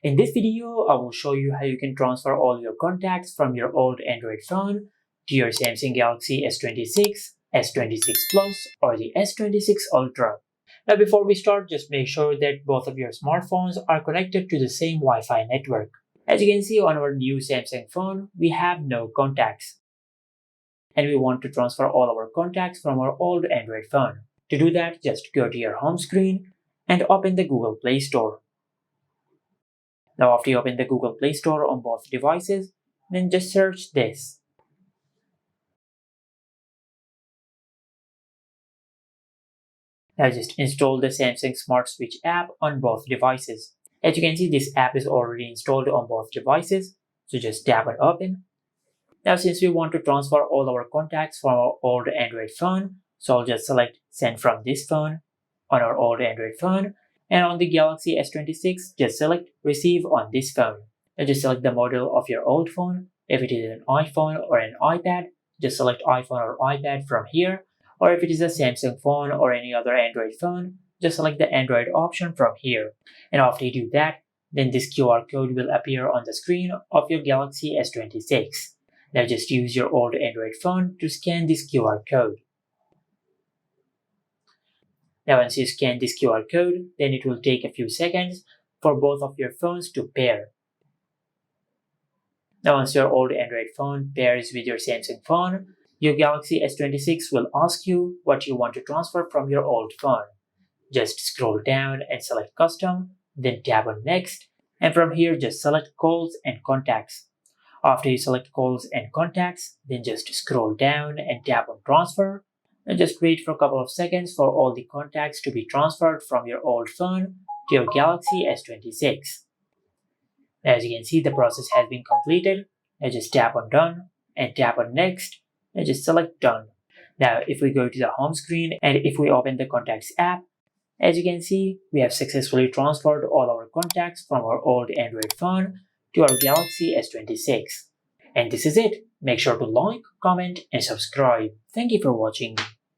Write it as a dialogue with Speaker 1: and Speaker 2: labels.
Speaker 1: In this video, I will show you how you can transfer all your contacts from your old Android phone to your Samsung Galaxy S26, S26 Plus, or the S26 Ultra. Now before we start, just make sure that both of your smartphones are connected to the same Wi-Fi network. As you can see on our new Samsung phone, we have no contacts. And we want to transfer all our contacts from our old Android phone. To do that, just go to your home screen and open the Google Play Store. Now after you open the Google Play Store on both devices, then just search this. Now just install the Samsung Smart Switch app on both devices. As you can see, this app is already installed on both devices, so just tap on open. Now since we want to transfer all our contacts from our old Android phone, so I'll just select send from this phone on our old Android phone, and on the Galaxy S26 just select receive on this phone. Now just select the model of your old phone. If it is an iPhone or an iPad, just select iPhone or iPad from here, or if it is a Samsung phone or any other Android phone, just select the Android option from here. And after you do that, then this QR code will appear on the screen of your Galaxy S26. Now just use your old Android phone to scan this QR code. Now once you scan this QR code, then it will take a few seconds for both of your phones to pair. Now once your old Android phone pairs with your Samsung phone, your Galaxy S26 will ask you what you want to transfer from your old phone. Just scroll down and select Custom, then tap on Next, and from here just select Calls and Contacts. After you select Calls and Contacts, then just scroll down and tap on Transfer, and just wait for a couple of seconds for all the contacts to be transferred from your old phone to your Galaxy S26. As you can see, the process has been completed. Now just tap on Done and tap on Next and just select Done. Now if we go to the home screen and if we open the Contacts app, as you can see, we have successfully transferred all our contacts from our old Android phone to our Galaxy S26. And this is it. Make sure to like, comment, and subscribe. Thank you for watching.